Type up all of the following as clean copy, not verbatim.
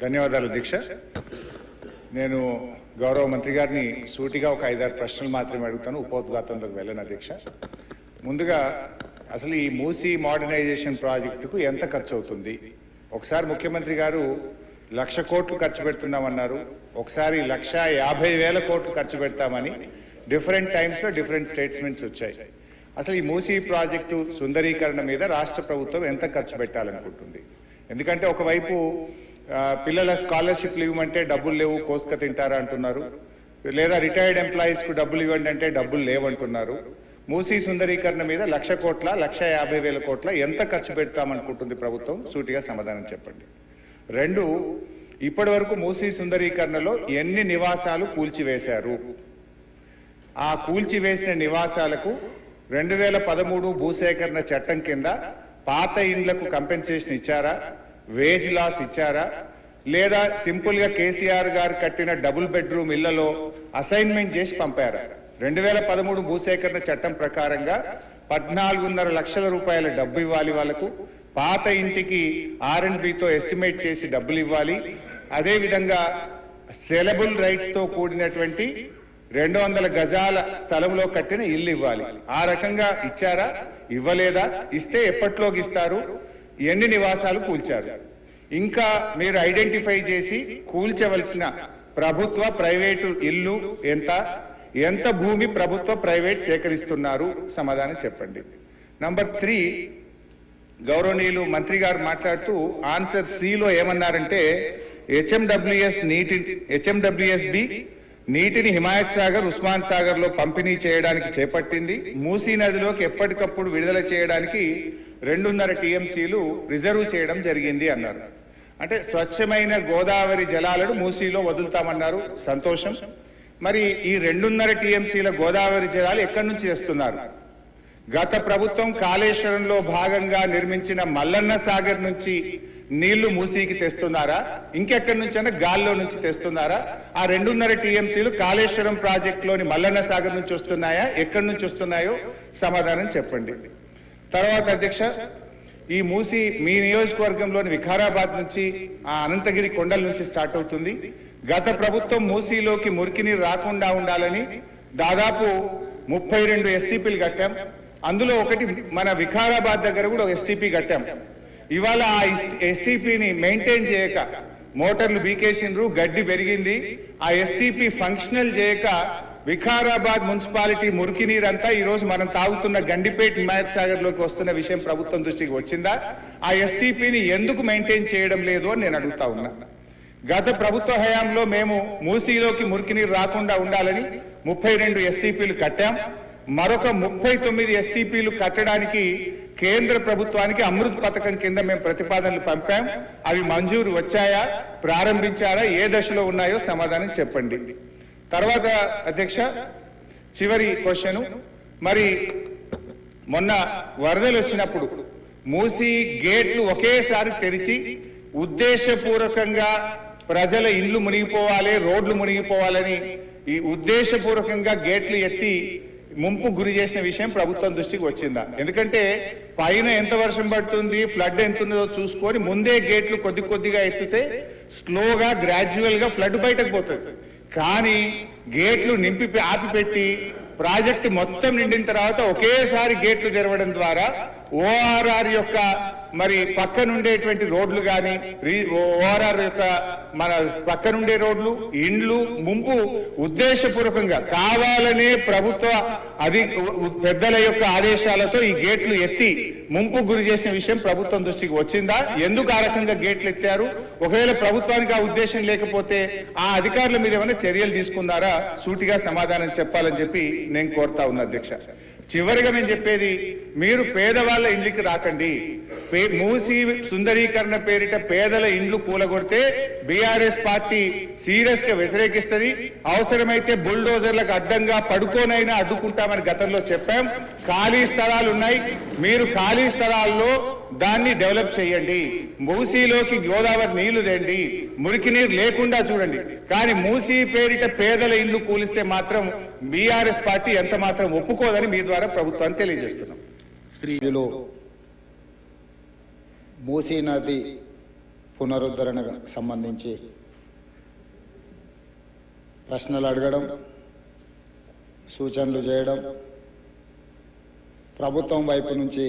ధన్యవాదాలు అధ్యక్ష. నేను గౌరవ మంత్రి గారిని సూటిగా ఒక 5-6 ప్రశ్నలు మాత్రమే అడుగుతాను, ఉపోద్ఘాతంలోకి వెళ్ళను అధ్యక్ష. ముందుగా అసలు ఈ మూసీ మోడర్నైజేషన్ ప్రాజెక్టుకు ఎంత ఖర్చు అవుతుంది? ఒకసారి ముఖ్యమంత్రి గారు 1,00,000 కోట్లు ఖర్చు పెడుతున్నామన్నారు, ఒకసారి 1,50,000 కోట్లు ఖర్చు పెడతామని డిఫరెంట్ టైమ్స్లో డిఫరెంట్ స్టేట్మెంట్స్ వచ్చాయి. అసలు ఈ మూసీ ప్రాజెక్టు సుందరీకరణ మీద రాష్ట్ర ప్రభుత్వం ఎంత ఖర్చు పెట్టాలనుకుంటుంది? ఎందుకంటే ఒకవైపు పిల్లల స్కాలర్షిప్లు ఇవ్వమంటే డబ్బులు లేవు, కోసుక తింటారా అంటున్నారు, లేదా రిటైర్డ్ ఎంప్లాయీస్కు డబ్బులు ఇవ్వండి అంటే డబ్బులు లేవంటున్నారు. మూసీ సుందరీకరణ మీద 1,00,000 కోట్ల 1,50,000 కోట్ల ఎంత ఖర్చు పెడతామనుకుంటుంది ప్రభుత్వం? సూటిగా సమాధానం చెప్పండి. 2, ఇప్పటి వరకు మూసీ సుందరీకరణలో ఎన్ని నివాసాలు కూల్చివేశారు? ఆ కూల్చివేసిన నివాసాలకు 2013 భూసేకరణ చట్టం కింద పాత ఇండ్లకు కంపెన్సేషన్ ఇచ్చారా, వేజ్ లాస్ ఇచ్చారా, లేదా సింపుల్గా కేసీఆర్ గారు కట్టిన డబుల్ బెడ్రూమ్ ఇళ్లలో అసైన్మెంట్ చేసి పంపారా? 2013 భూసేకరణ చట్టం ప్రకారంగా 14.5 లక్షల రూపాయల డబ్బు ఇవ్వాలి వాళ్ళకు, పాత ఇంటికి R&Bతో ఎస్టిమేట్ చేసి డబ్బులు ఇవ్వాలి, అదేవిధంగా సెలబుల్ రైట్స్తో కూడినటువంటి 200 గజాల స్థలంలో కట్టిన ఇల్లు ఇవ్వాలి. ఆ రకంగా ఇచ్చారా, ఇవ్వలేదా? ఇస్తే ఎప్పట్లోకి ఇస్తారు? ఎన్ని నివాసాలు కూల్చారు? ఇంకా మీరు ఐడెంటిఫై చేసి కూల్చవలసిన ప్రభుత్వ ప్రైవేటు ఇల్లు ఎంత భూమి ప్రభుత్వ ప్రైవేట్ సేకరిస్తున్నారు? సమాధానం చెప్పండి. నంబర్ 3, గౌరవనీయులు మంత్రి గారు మాట్లాడుతూ ఆన్సర్ సిలో ఏమన్నారంటే హెచ్ఎండబ్ల్యూఎస్బి నీటిని హిమాయత్ సాగర్, ఉస్మాన్ సాగర్ లో పంపిణీ చేయడానికి చేపట్టింది. మూసీ నదిలోకి ఎప్పటికప్పుడు విడుదల చేయడానికి 2.5 టీఎంసీలు రిజర్వ్ చేయడం జరిగింది అన్నారు. అంటే స్వచ్ఛమైన గోదావరి జలాలను మూసీలో వదులుతామన్నారు, సంతోషం. మరి ఈ 2.5 టీఎంసీల గోదావరి జలాలు ఎక్కడి నుంచి తెస్తున్నారు? గత ప్రభుత్వం కాళేశ్వరంలో భాగంగా నిర్మించిన మల్లన్న సాగర్ నుంచి నీళ్లు మూసీకి తెస్తున్నారా, ఇంకెక్కడి నుంచైనా గాల్లో నుంచి తెస్తున్నారా? ఆ 2.5 టీఎంసీలు కాళేశ్వరం ప్రాజెక్టులోని మల్లన్న సాగర్ నుంచి వస్తున్నాయా, ఎక్కడి నుంచి వస్తున్నాయో సమాధానం చెప్పండి. తర్వాత అధ్యక్ష, ఈ మూసీ మీ నియోజకవర్గంలోని వికారాబాద్ నుంచి ఆ అనంతగిరి కొండల నుంచి స్టార్ట్ అవుతుంది. గత ప్రభుత్వం మూసీలోకి మురికి నీరు రాకుండా ఉండాలని దాదాపు 32 ఎస్టీపీలు కట్టాం. అందులో ఒకటి మన వికారాబాద్ దగ్గర కూడా ఒక ఎస్టీపీ కట్టాం. ఇవాళ ఆ ఎస్టీపీని మెయింటైన్ చేయక మోటార్లు బీకేసిండ్రు, గడ్డి పెరిగింది. ఆ ఎస్టీపీ ఫంక్షనల్ చేయక వికారాబాద్ మున్సిపాలిటీ మురికి నీరంతా ఈరోజు మనం తాగుతున్న గండిపేట హిమాయత్ సాగర్ లోకి వస్తున్న విషయం ప్రభుత్వం దృష్టికి వచ్చిందా? ఆ ఎస్టీపీని ఎందుకు మెయింటైన్ చేయడం లేదు అని నేను అడుగుతా ఉన్నా. గత ప్రభుత్వ హయాంలో మేము మూసీలోకి మురికి నీరు రాకుండా ఉండాలని 32 ఎస్టీపీలు కట్టాం. మరొక 39 ఎస్టీపీలు కట్టడానికి కేంద్ర ప్రభుత్వానికి అమృత్ పథకం కింద మేము ప్రతిపాదనలు పంపాం. అవి మంజూరు వచ్చాయా, ప్రారంభించారా, ఏ దశలో ఉన్నాయో సమాధానం చెప్పండి. తర్వాత అధ్యక్ష, చివరి క్వశ్చన్, మరి మొన్న వరదలు వచ్చినప్పుడు మూసీ గేట్లు ఒకేసారి తెరిచి ఉద్దేశపూర్వకంగా ప్రజల ఇళ్లు మునిగిపోవాలి, రోడ్లు మునిగిపోవాలని ఈ ఉద్దేశపూర్వకంగా గేట్లు ఎత్తి ముంపు గురి చేసిన విషయం ప్రభుత్వం దృష్టికి వచ్చిందా? ఎందుకంటే పైన ఎంత వర్షం పడుతుంది, ఫ్లడ్ ఎంత ఉన్నదో చూసుకొని ముందే గేట్లు కొద్దిగా ఎత్తితే స్లోగా గ్రాడ్యువల్ గా ఫ్లడ్ బయటకు పోతుంది. కానీ గేట్లు ఆపిపెట్టి ప్రాజెక్టు మొత్తం నిండిన తర్వాత ఒకేసారి గేట్లు తెరవడం ద్వారా ఓఆర్ఆర్ యొక్క మరి పక్కనుండేటువంటి రోడ్లు కానీ, ఓఆర్ఆర్ యొక్క మన పక్కనుండే రోడ్లు, ఇండ్లు ముంపు ఉద్దేశపూర్వకంగా కావాలనే ప్రభుత్వ పెద్దల యొక్క ఆదేశాలతో ఈ గేట్లు ఎత్తి ముంపు గురి చేసిన విషయం ప్రభుత్వం దృష్టికి వచ్చిందా? ఎందుకు ఆ రకంగా గేట్లు ఎత్తారు? ఒకవేళ ప్రభుత్వానికి ఆ ఉద్దేశం లేకపోతే ఆ అధికారుల మీద ఏమైనా చర్యలు తీసుకున్నారా? సూటిగా సమాధానం చెప్పాలని చెప్పి నేను కోరుతా ఉన్నా అధ్యక్ష. చివరిగా నేను చెప్పేది, మీరు పేదవాళ్ళ ఇంటికి రాకండి. మూసీ సుందరీకరణ పేరిట పేదల ఇండ్లు కూలగొడితే బీఆర్ఎస్ పార్టీ సీరియస్ గా వ్యతిరేకిస్తుంది. అవసరమైతే బుల్డోజర్లకు అడ్డంగా పడుకోనైనా అడ్డుకుంటామని గతంలో చెప్పాం. ఖాళీ స్థలాలు ఉన్నాయి, మీరు ఖాళీ స్థలాల్లో దాన్ని డెవలప్ చేయండి. మూసీలోకి గోదావరి నీళ్లు తెండి, మురికి నీరు లేకుండా చూడండి. కానీ మూసీ పేరిట పేదల ఇల్లు కూలిస్తే మాత్రం బీఆర్ఎస్ పార్టీ ఎంత మాత్రం ఒప్పుకోదని మీ ద్వారా ప్రభుత్వాన్ని తెలియజేస్తున్నాం. మూసీ నది పునరుద్ధరణకు సంబంధించి ప్రశ్నలు అడగడం, సూచనలు చేయడం, ప్రభుత్వం వైపు నుంచి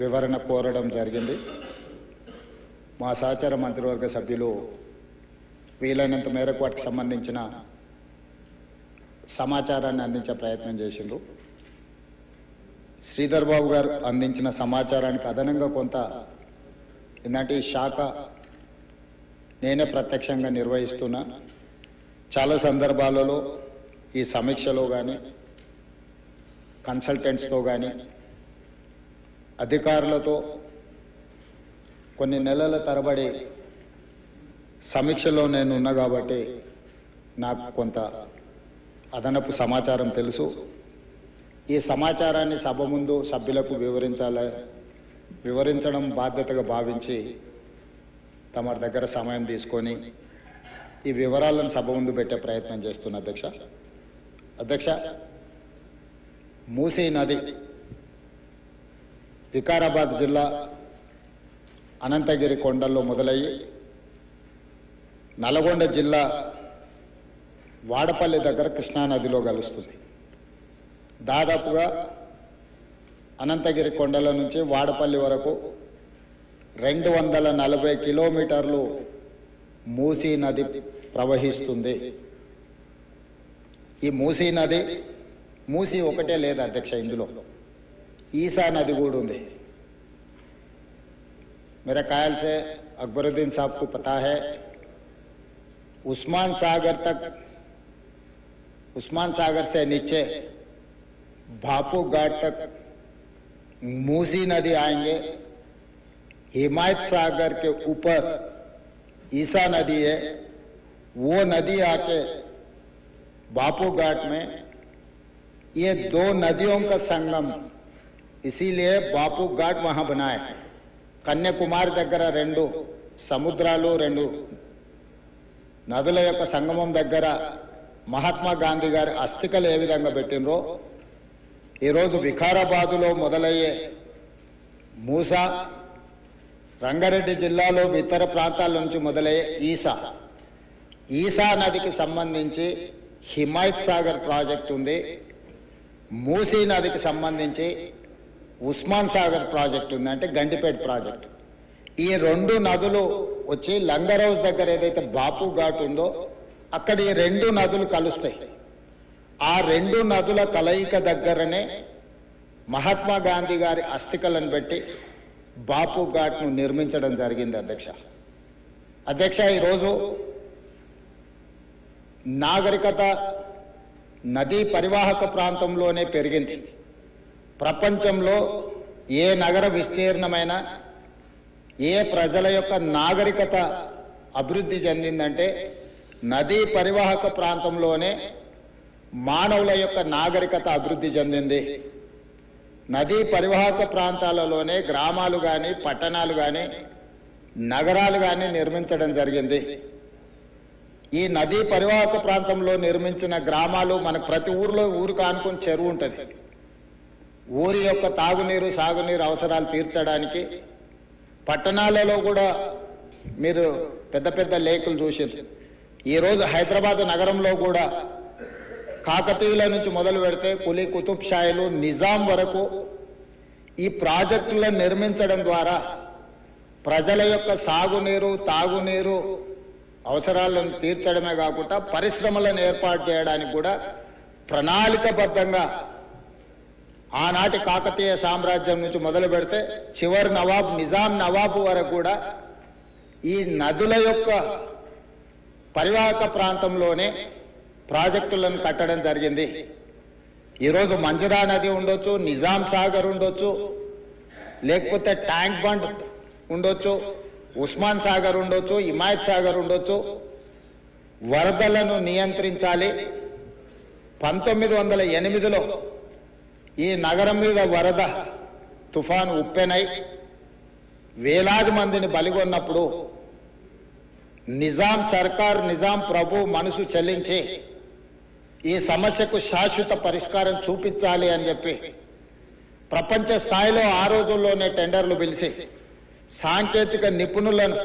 వివరణ కోరడం జరిగింది. మా సహచార మంత్రివర్గ సభ్యులు వీలైనంత మేరకు వాటికి సంబంధించిన సమాచారాన్ని అందించే ప్రయత్నం చేసిండ్రు. శ్రీధర్ బాబు గారు అందించిన సమాచారానికి అదనంగా కొంత ఇలాంటి శాఖ నేనే ప్రత్యక్షంగా నిర్వహిస్తున్నా. చాలా సందర్భాలలో ఈ సమీక్షలో కానీ కన్సల్టెంట్స్తో కానీ అధికారులతో కొన్ని నెలల తరబడి సమీక్షలో నేను ఉన్నా కాబట్టి నాకు కొంత అదనపు సమాచారం తెలుసు. ఈ సమాచారాన్ని సభ ముందు సభ్యులకు వివరించడం బాధ్యతగా భావించి తమ దగ్గర సమయం తీసుకొని ఈ వివరాలను సభ ముందు పెట్టే ప్రయత్నం చేస్తున్నా. అధ్యక్ష, మూసీ నది వికారాబాద్ జిల్లా అనంతగిరి కొండల్లో మొదలయ్యి నల్గొండ జిల్లా వాడపల్లి దగ్గర కృష్ణానదిలో కలుస్తుంది. దాదాపుగా అనంతగిరి కొండల నుంచి వాడపల్లి వరకు 240 కిలోమీటర్లు మూసీ నది ప్రవహిస్తుంది. ఈ మూసీ నది మూసీ ఒకటే లేదు అధ్యక్ష, ఇందులో ఈసా నది కూడా ఉంది. मेरे ख्याल से अकबरुद्दीन साहब को पता है, उस्मान सागर से नीचे भापू घाट तक मूसी नदी आएंगे. हिमायत सागर के ऊपर ईसा नदी है, वो नदी आके भापू घाट में, ये दो नदियों का संगम, इसीलिए भापू घाट वहां बनाए. కన్యాకుమారి దగ్గర 2 సముద్రాలు 2 నదుల యొక్క సంగమం దగ్గర మహాత్మా గాంధీ గారి అస్థికలు ఏ విధంగా పెట్టినరో ఈరోజు వికారాబాదులో మొదలయ్యే మూసా, రంగారెడ్డి జిల్లాలో ఇతర ప్రాంతాల నుంచి మొదలయ్యే ఈసా నదికి సంబంధించి హిమాయత్ సాగర్ ప్రాజెక్ట్ ఉంది. మూసీ నదికి సంబంధించి ఉస్మాన్ సాగర్ ప్రాజెక్ట్ ఉంది, అంటే గండిపేట ప్రాజెక్ట్. ఈ 2 నదులు వచ్చి లంగర్ హౌస్ దగ్గర ఏదైతే బాపు ఘాట్ ఉందో అక్కడ ఈ 2 నదులు కలుస్తాయి. ఆ 2 నదుల కలయిక దగ్గరనే మహాత్మా గాంధీ గారి అస్థికలను పెట్టి బాపు ఘాట్ను నిర్మించడం జరిగింది. అధ్యక్ష, ఈరోజు నాగరికత నదీ పరివాహక ప్రాంతంలోనే పెరిగింది. ప్రపంచంలో ఏ నగర విస్తీర్ణమైన ఏ ప్రజల యొక్క నాగరికత అభివృద్ధి చెందిందంటే నదీ పరివాహక ప్రాంతంలోనే మానవుల యొక్క నాగరికత అభివృద్ధి చెందింది. నదీ పరివాహక ప్రాంతాలలోనే గ్రామాలు కానీ పట్టణాలు కానీ నగరాలు కానీ నిర్మించడం జరిగింది. ఈ నదీ పరివాహక ప్రాంతంలో నిర్మించిన గ్రామాలు మనకు ప్రతి ఊరు కానుకొని చెరువు ఉంటుంది. ఊరి యొక్క తాగునీరు సాగునీరు అవసరాలు తీర్చడానికి పట్టణాలలో కూడా మీరు పెద్ద పెద్ద లేకులు చూసారు. ఈరోజు హైదరాబాద్ నగరంలో కూడా కాకతీయుల నుంచి మొదలు పెడితే కులీ కుతుబ్ షాయిలు నిజాం వరకు ఈ ప్రాజెక్టులను నిర్మించడం ద్వారా ప్రజల యొక్క సాగునీరు తాగునీరు అవసరాలను తీర్చడమే కాకుండా పరిశ్రమలను ఏర్పాటు చేయడానికి కూడా ప్రణాళికబద్ధంగా ఆనాటి కాకతీయ సామ్రాజ్యం నుంచి మొదలు పెడితే చివరి నవాబ్ నిజాం నవాబు వరకు కూడా ఈ నదుల యొక్క పరివాహక ప్రాంతంలోనే ప్రాజెక్టులను కట్టడం జరిగింది. ఈరోజు మంజరా నది ఉండొచ్చు, నిజాం సాగర్ ఉండొచ్చు, లేకపోతే ట్యాంక్ బండ్ ఉండొచ్చు, ఉస్మాన్ సాగర్ ఉండొచ్చు, హిమాయత్ సాగర్ ఉండొచ్చు. వరదలను నియంత్రించాలి. 1908లో ఈ నగరం మీద వరద తుఫాను ఉప్పెనై వేలాది మందిని బలిగొన్నప్పుడు నిజాం సర్కార్ నిజాం ప్రభు మనసు చెల్లించి ఈ సమస్యకు శాశ్వత పరిష్కారం చూపించాలి అని చెప్పి ప్రపంచ స్థాయిలో ఆ రోజుల్లోనే టెండర్లు పిలిచి సాంకేతిక నిపుణులను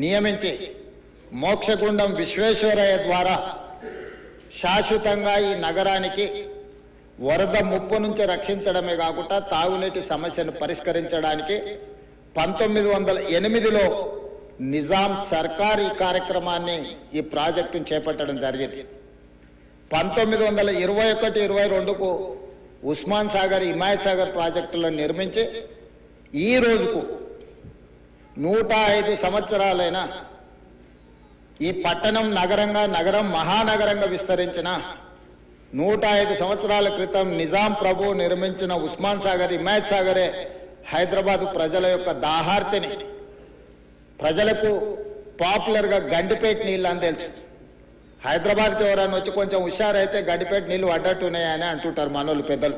నియమించి మోక్షగుండం విశ్వేశ్వరయ్య ద్వారా శాశ్వతంగా ఈ నగరానికి వరద ముప్పు నుంచి రక్షించడమే కాకుండా తాగునీటి సమస్యను పరిష్కరించడానికి 1908లో నిజాం సర్కార్ ఈ కార్యక్రమాన్ని ఈ ప్రాజెక్టును చేపట్టడం జరిగింది. 1921-22కు ఉస్మాన్ సాగర్ హిమాయత్ సాగర్ ప్రాజెక్టులను నిర్మించి ఈ రోజుకు 105 సంవత్సరాలైన ఈ పట్టణం నగరం మహానగరంగా విస్తరించిన 105 సంవత్సరాల క్రితం నిజాం ప్రభు నిర్మించిన ఉస్మాన్ సాగర్ హిమాయత్ సాగరే హైదరాబాదు ప్రజల యొక్క దాహార్తిని ప్రజలకు పాపులర్గా గండిపేట నీళ్ళు అని తెలుసు. హైదరాబాద్కి ఎవరైనా వచ్చి కొంచెం హుషారైతే గండిపేట నీళ్ళు అడ్డట్టున్నాయని అంటుంటారు మనోళ్ళు పెద్దలు.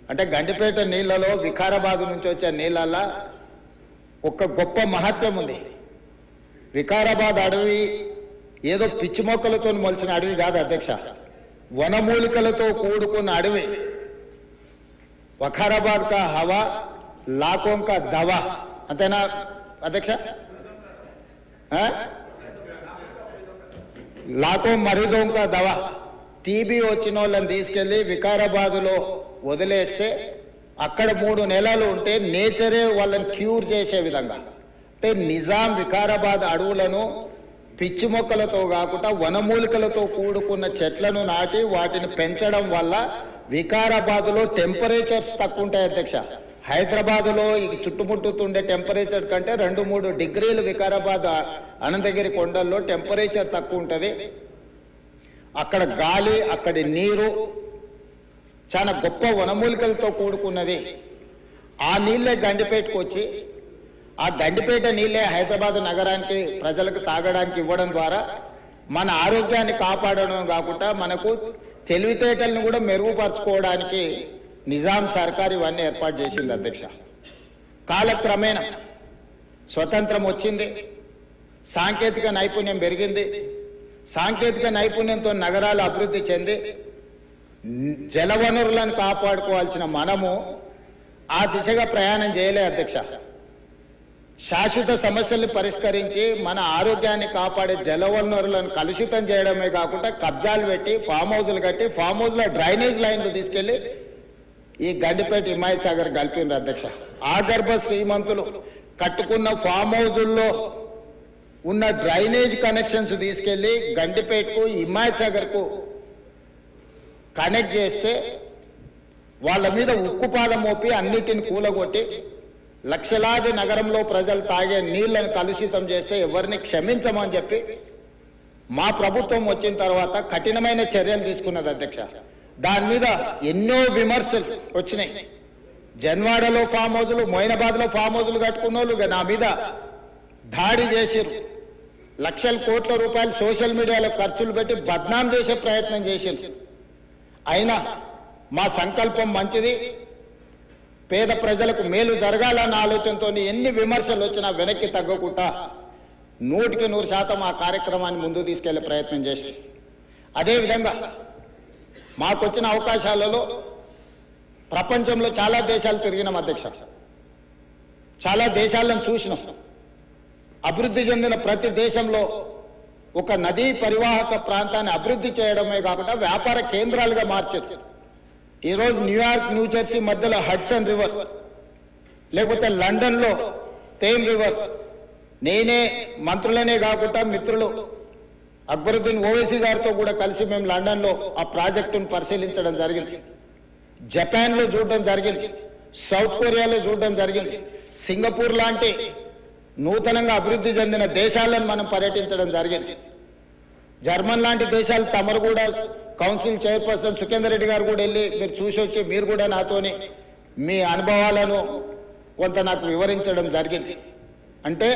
అంటే గండిపేట నీళ్ళలో వికారాబాద్ నుంచి వచ్చే నీళ్ళల్లో ఒక గొప్ప మహత్వం ఉంది. వికారాబాద్ అడవి ఏదో పిచ్చి మొక్కలతో మొలిచిన అడవి కాదు అధ్యక్ష, వనమూలికలతో కూడుకున్న అడవి. వఖారాబాద్ కా హవా లాఖోं का దవా, అంతేనా అధ్యక్ష? లాఖో మరీదోం కా దవా. టీబీ వచ్చిన వాళ్ళని తీసుకెళ్లి వికారాబాదులో వదిలేస్తే అక్కడ 3 నెలలు ఉంటే నేచరే వాళ్ళని క్యూర్ చేసే విధంగా, అంటే నిజాం వికారాబాద్ అడవులను పిచ్చి మొక్కలతో కాకుండా వనమూలికలతో కూడుకున్న చెట్లను నాటి వాటిని పెంచడం వల్ల వికారాబాదులో టెంపరేచర్స్ తక్కువ ఉంటాయి అధ్యక్ష. హైదరాబాదులో ఈ చుట్టుముట్టుతుండే టెంపరేచర్ కంటే 2-3 డిగ్రీలు వికారాబాద్ అనంతగిరి కొండల్లో టెంపరేచర్ తక్కువ ఉంటుంది. అక్కడ గాలి, అక్కడి నీరు చాలా గొప్ప వనమూలికలతో కూడుకున్నది. ఆ నీళ్ళే గండిపేటకు వచ్చి ఆ గండిపేట నీళ్ళే హైదరాబాద్ నగరానికి ప్రజలకు తాగడానికి ఇవ్వడం ద్వారా మన ఆరోగ్యాన్ని కాపాడడం కాకుండా మనకు తెలివితేటలను కూడా మెరుగుపరచుకోవడానికి నిజాం సర్కార్ ఇవన్నీ ఏర్పాటు చేసింది అధ్యక్ష. కాలక్రమేణా స్వతంత్రం వచ్చింది, సాంకేతిక నైపుణ్యం పెరిగింది. సాంకేతిక నైపుణ్యంతో నగరాలు అభివృద్ధి చెంది జలవనరులను కాపాడుకోవాల్సిన మనము ఆ దిశగా ప్రయాణం చేయలే అధ్యక్ష. శాశ్వత సమస్యల్ని పరిష్కరించి మన ఆరోగ్యాన్ని కాపాడే జలవనరులను కలుషితం చేయడమే కాకుండా కబ్జాలు పెట్టి ఫామ్ హౌజులు కట్టి ఫామ్ హౌజ్లో డ్రైనేజ్ లైన్లు తీసుకెళ్లి ఈ గండిపేట హిమాయత్ సాగర్ కలిపిండ్రు అధ్యక్ష. ఆగర్భ శ్రీమంతులు కట్టుకున్న ఫామ్ హౌజుల్లో ఉన్న డ్రైనేజ్ కనెక్షన్స్ తీసుకెళ్లి గండిపేటకు హిమాయత్ సాగర్కు కనెక్ట్ చేస్తే వాళ్ళ మీద ఉక్కుపాదం మోపి అన్నిటిని కూలగొట్టి లక్షలాది నగరంలో ప్రజలు తాగే నీళ్లను కలుషితం చేస్తే ఎవరిని క్షమించమని చెప్పి మా ప్రభుత్వం వచ్చిన తర్వాత కఠినమైన చర్యలు తీసుకున్నది అధ్యక్ష. దాని మీద ఎన్నో విమర్శలు వచ్చినాయి. జన్వాడలో ఫామ్ హౌజులు, మొయినాబాద్లో ఫామ్ హౌజులు కట్టుకున్న వాళ్ళు నా మీద దాడి చేసిరు. లక్షల కోట్ల రూపాయలు సోషల్ మీడియాలో ఖర్చులు పెట్టి బద్నాం చేసే ప్రయత్నం చేసిరు. అయినా మా సంకల్పం మంచిది, పేద ప్రజలకు మేలు జరగాలన్న ఆలోచనతో ఎన్ని విమర్శలు వచ్చినా వెనక్కి తగ్గకుండా 100% ఆ కార్యక్రమాన్ని ముందుకు తీసుకెళ్లే ప్రయత్నం చేసి, అదేవిధంగా మాకొచ్చిన అవకాశాలలో ప్రపంచంలో చాలా దేశాలు తిరిగినాం అధ్యక్ష. చాలా దేశాలను చూసినాం. అభివృద్ధి చెందిన ప్రతి దేశంలో ఒక నదీ పరివాహక ప్రాంతాన్ని అభివృద్ధి చేయడమే కాకుండా వ్యాపార కేంద్రాలుగా మార్చారు. ఈరోజు న్యూయార్క్, న్యూజెర్సీ మధ్యలో హడ్సన్ రివర్, లేకపోతే లండన్లో థేమ్ రివర్. నేనే మంత్రులనే కాకుండా మిత్రులు అక్బరుద్దీన్ ఓవైసీ గారితో కూడా కలిసి మేము లండన్లో ఆ ప్రాజెక్టును పరిశీలించడం జరిగింది. జపాన్లో చూడడం జరిగింది, సౌత్ కొరియాలో చూడడం జరిగింది, సింగపూర్ లాంటి నూతనంగా అభివృద్ధి చెందిన దేశాలను మనం పర్యటించడం జరిగింది. జర్మన్ లాంటి దేశాలు తమరు కూడా కౌన్సిల్ చైర్పర్సన్ సుఖేందర్ రెడ్డి గారు కూడా వెళ్ళి మీరు చూసి వచ్చి మీరు కూడా నాతోని మీ అనుభవాలను కొంత నాకు వివరించడం జరిగింది. అంటే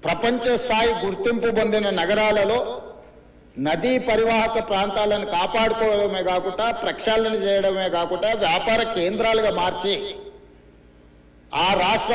ప్రపంచ స్థాయి గుర్తింపు పొందిన నగరాలలో నదీ పరివాహక ప్రాంతాలను కాపాడుకోవడమే కాకుండా ప్రక్షాళన చేయడమే కాకుండా వ్యాపార కేంద్రాలుగా మార్చి ఆ రాష్ట్ర